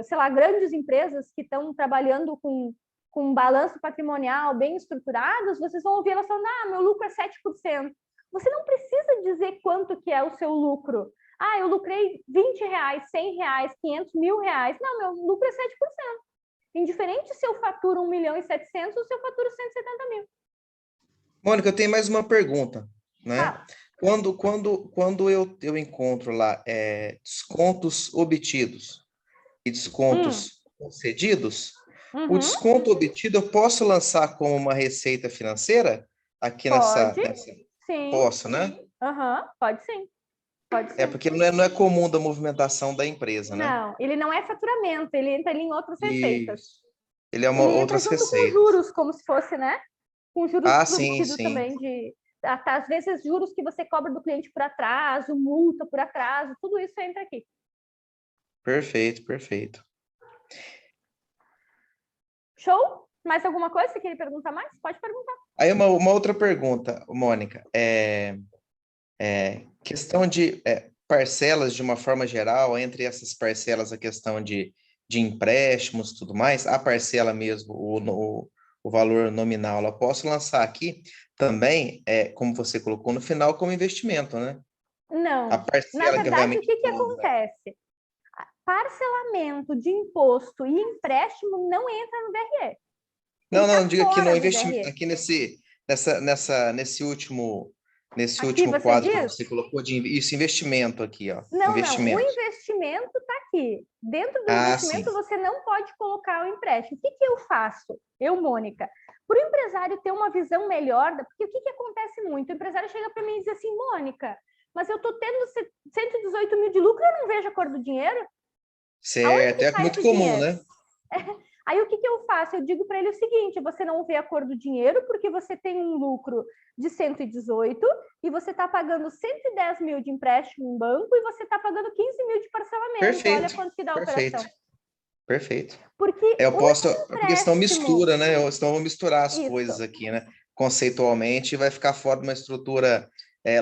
sei lá, grandes empresas que estão trabalhando com um balanço patrimonial bem estruturados, vocês vão ouvir elas falando, meu lucro é 7%. Você não precisa dizer quanto que é o seu lucro. Eu lucrei R$20, R$100, R$500 mil. Não, meu lucro é 7%. Indiferente se eu faturo 1.700.000 ou se eu faturo 170 mil. Mônica, eu tenho mais uma pergunta, né? Quando eu encontro lá descontos obtidos e descontos concedidos, o desconto obtido eu posso lançar como uma receita financeira aqui pode, nessa... Sim. Posso, né? Pode sim. Pode sim. Porque não é comum da movimentação da empresa, né? Não, ele não é faturamento, ele entra ali em outras receitas. Isso. Ele é Ele outras entra junto receitas. com juros, como se fosse, né? Com juros obtidos sim. também, às vezes juros que você cobra do cliente por atraso, multa por atraso, tudo isso entra aqui. Perfeito. Show? Mais alguma coisa? Você queria perguntar mais? Pode perguntar. Aí uma outra pergunta, Mônica. Questão de parcelas de uma forma geral, entre essas parcelas a questão de empréstimos e tudo mais, a parcela mesmo, o valor nominal, ela posso lançar aqui também, como você colocou no final, como investimento, né? Não. A parcela Na verdade, o que realmente acontece? Parcelamento de imposto e empréstimo não entra no DRE. Não, diga aqui no investimento, aqui nesse último quadro que você colocou de investimento aqui, ó. Não, o investimento está aqui. Dentro do investimento, sim. Você não pode colocar o empréstimo. O que eu faço? Mônica, para o empresário ter uma visão melhor, porque o que acontece muito? O empresário chega para mim e diz assim, Mônica, mas eu estou tendo 118 mil de lucro e eu não vejo a cor do dinheiro? Certo, é muito comum, né? Aí o que eu faço? Eu digo para ele o seguinte, você não vê a cor do dinheiro porque você tem um lucro de 118 e você está pagando 110 mil de empréstimo em banco e você está pagando 15 mil de parcelamento. Perfeito, olha quanto que dá a operação. Perfeito. Porque porque senão mistura, né? Senão eu vou misturar as coisas aqui, né? Conceitualmente, vai ficar fora de uma estrutura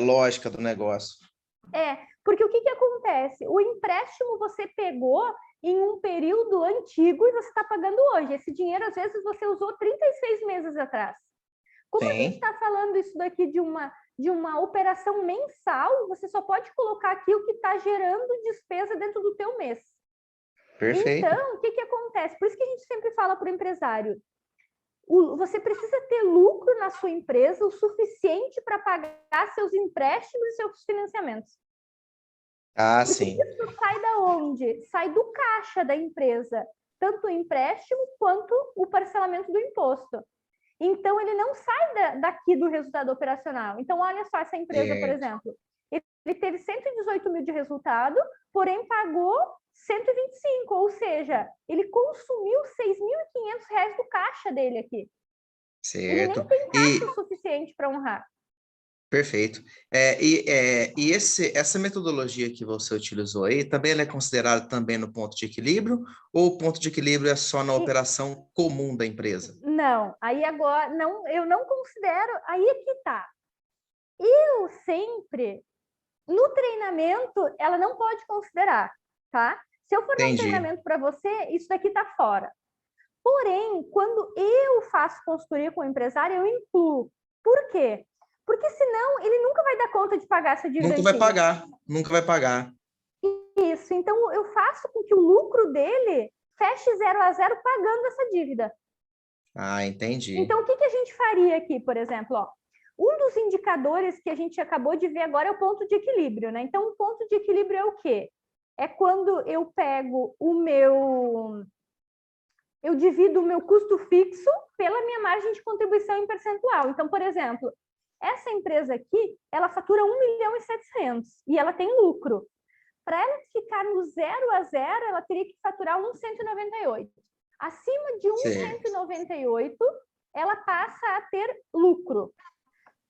lógica do negócio. Porque o que acontece? O empréstimo você pegou em um período antigo e você está pagando hoje. Esse dinheiro, às vezes, você usou 36 meses atrás. Como a gente está falando isso daqui de uma operação mensal, você só pode colocar aqui o que está gerando despesa dentro do teu mês. Perfeito. Então, o que acontece? Por isso que a gente sempre fala para o empresário, você precisa ter lucro na sua empresa o suficiente para pagar seus empréstimos e seus financiamentos. Porque sim. isso sai da onde? Sai do caixa da empresa, tanto o empréstimo quanto o parcelamento do imposto. Então, ele não sai daqui do resultado operacional. Então, olha só essa empresa, por exemplo. Ele teve 118 mil de resultado, porém pagou 125, ou seja, ele consumiu R$6.500 do caixa dele aqui. Certo. Ele nem tem caixa suficiente para honrar. Perfeito. Essa metodologia que você utilizou aí, também ela é considerada também no ponto de equilíbrio, ou o ponto de equilíbrio é só na operação comum da empresa? Não, aí agora, eu não considero, aí é que tá. Eu sempre, no treinamento, ela não pode considerar, tá? Se eu for dar um treinamento para você, isso daqui tá fora. Porém, quando eu faço consultoria com o empresário, eu incluo. Por quê? Porque senão ele nunca vai dar conta de pagar essa dívida. Nunca vai pagar. Isso, então eu faço com que o lucro dele feche 0 a 0 pagando essa dívida. Entendi. Então, o que a gente faria aqui, por exemplo? Um dos indicadores que a gente acabou de ver agora é o ponto de equilíbrio, né? Então, o ponto de equilíbrio é o quê? É quando eu pego eu divido o meu custo fixo pela minha margem de contribuição em percentual. Então, por exemplo, essa empresa aqui, ela fatura 1.700.000 e ela tem lucro. Para ela ficar no 0 a 0, ela teria que faturar 1.198. Acima de 1.198, ela passa a ter lucro.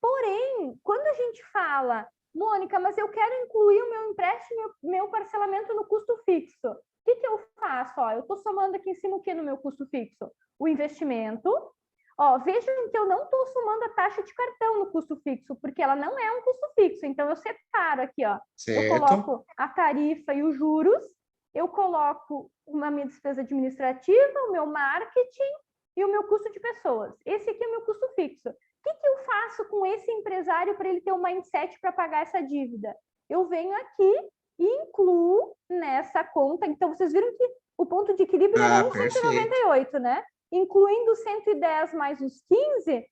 Porém, quando a gente fala, Mônica, mas eu quero incluir o meu empréstimo, meu parcelamento no custo fixo. O que eu faço? Eu estou somando aqui em cima o que no meu custo fixo? O investimento. Vejam que eu não estou somando a taxa de cartão no custo fixo, porque ela não é um custo fixo. Então, eu separo aqui, eu coloco a tarifa e os juros, eu coloco uma minha despesa administrativa, o meu marketing e o meu custo de pessoas. Esse aqui é o meu custo fixo. O que eu faço com esse empresário para ele ter um mindset para pagar essa dívida? Eu venho aqui e incluo nessa conta. Então, vocês viram que o ponto de equilíbrio era 1.198, né? Incluindo 110 mais os 15,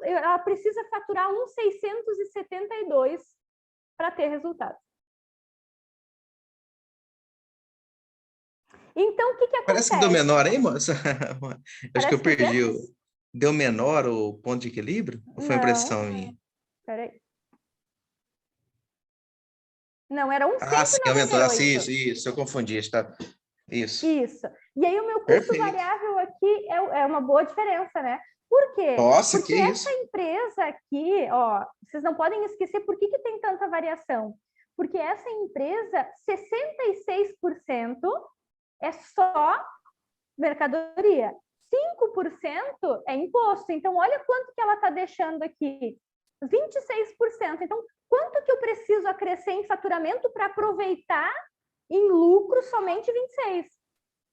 ela precisa faturar 1.672 para ter resultado. Então, o que acontece? Parece que deu menor, hein, moça? Acho que eu perdi. Deu menor o ponto de equilíbrio? Ou foi impressão minha? Peraí. Não, era 1.198. Sim, aumentou. Isso, eu confundi. Isso. E aí o meu custo variável aqui é uma boa diferença, né? Por quê? Nossa, porque essa empresa aqui, vocês não podem esquecer por que tem tanta variação. Porque essa empresa, 66% é só mercadoria. 5% é imposto. Então, olha quanto que ela está deixando aqui. 26%. Então, quanto que eu preciso acrescer em faturamento para aproveitar em lucro somente 26?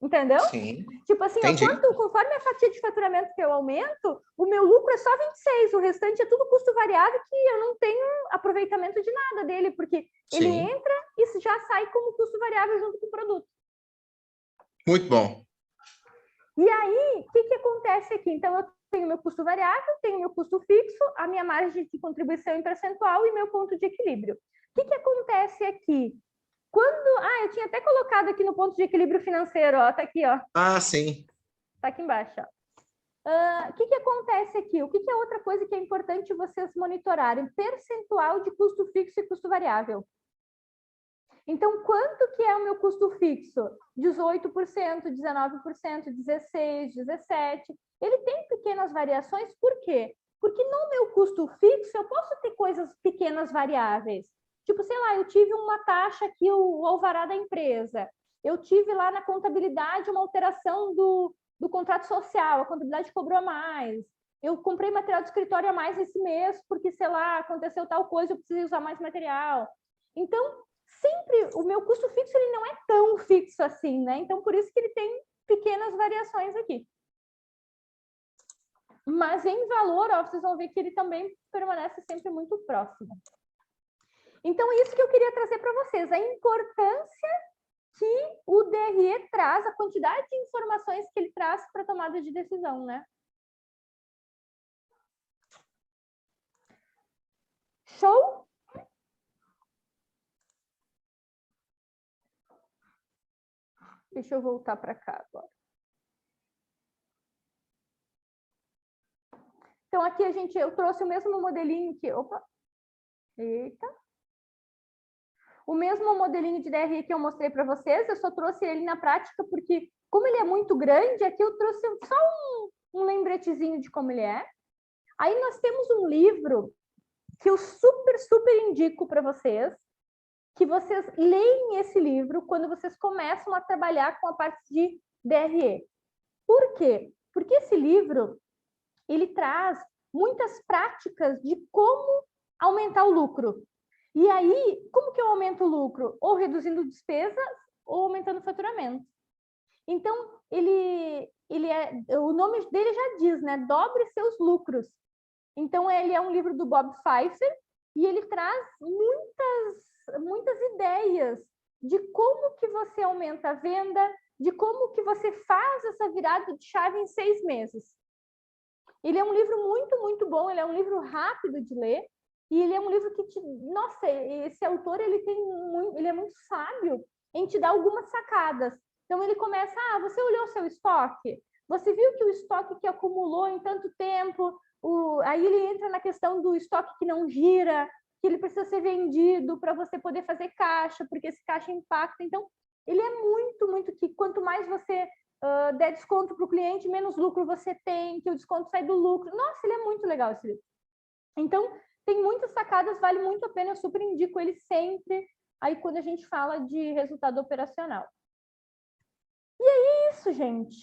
Entendeu? Sim. Tipo assim, ó, conforme a fatia de faturamento que eu aumento, o meu lucro é só 26, o restante é tudo custo variável que eu não tenho aproveitamento de nada dele, porque ele entra e já sai como custo variável junto com o produto. Muito bom. E aí, o que acontece aqui? Então, eu tenho meu custo variável, tenho meu custo fixo, a minha margem de contribuição em percentual e meu ponto de equilíbrio. O que acontece aqui? Eu tinha até colocado aqui no ponto de equilíbrio financeiro, ó, tá aqui, ó. Ah, sim. Tá aqui embaixo, ó. O que acontece aqui? O que é outra coisa que é importante vocês monitorarem? Percentual de custo fixo e custo variável. Então, quanto que é o meu custo fixo? 18%, 19%, 16%, 17%. Ele tem pequenas variações, por quê? Porque no meu custo fixo eu posso ter coisas pequenas variáveis. Tipo, sei lá, eu tive uma taxa aqui, o alvará da empresa. Eu tive lá na contabilidade uma alteração do contrato social, a contabilidade cobrou a mais. Eu comprei material de escritório a mais esse mês, porque, sei lá, aconteceu tal coisa, eu precisei usar mais material. Então, sempre, o meu custo fixo ele não é tão fixo assim, né? Então, por isso que ele tem pequenas variações aqui. Mas em valor, ó, vocês vão ver que ele também permanece sempre muito próximo. Então, isso que eu queria trazer para vocês, a importância que o DRE traz, a quantidade de informações que ele traz para a tomada de decisão, né? Show? Deixa eu voltar para cá agora. Então, aqui eu trouxe o mesmo modelinho que... Opa! Eita! O mesmo modelinho de DRE que eu mostrei para vocês, eu só trouxe ele na prática porque, como ele é muito grande, aqui eu trouxe só um lembretezinho de como ele é. Aí nós temos um livro que eu super, super indico para vocês, que vocês leem esse livro quando vocês começam a trabalhar com a parte de DRE. Por quê? Porque esse livro, ele traz muitas práticas de como aumentar o lucro. E aí, como que eu aumento o lucro? Ou reduzindo despesas, ou aumentando o faturamento. Então, o nome dele já diz, né? Dobre seus lucros. Então, ele é um livro do Bob Pfeiffer e ele traz muitas ideias de como que você aumenta a venda, de como que você faz essa virada de chave em 6 meses. Ele é um livro muito, muito bom, ele é um livro rápido de ler, e ele é um livro que nossa, esse autor ele é muito sábio em te dar algumas sacadas. Então ele começa, você olhou o seu estoque? Você viu que o estoque que acumulou em tanto tempo, aí ele entra na questão do estoque que não gira, que ele precisa ser vendido para você poder fazer caixa, porque esse caixa impacta. Então, ele é muito, muito que quanto mais você der desconto para o cliente, menos lucro você tem, que o desconto sai do lucro. Nossa, ele é muito legal esse livro. Então, tem muitas sacadas, vale muito a pena, eu super indico ele sempre, aí quando a gente fala de resultado operacional. E é isso, gente.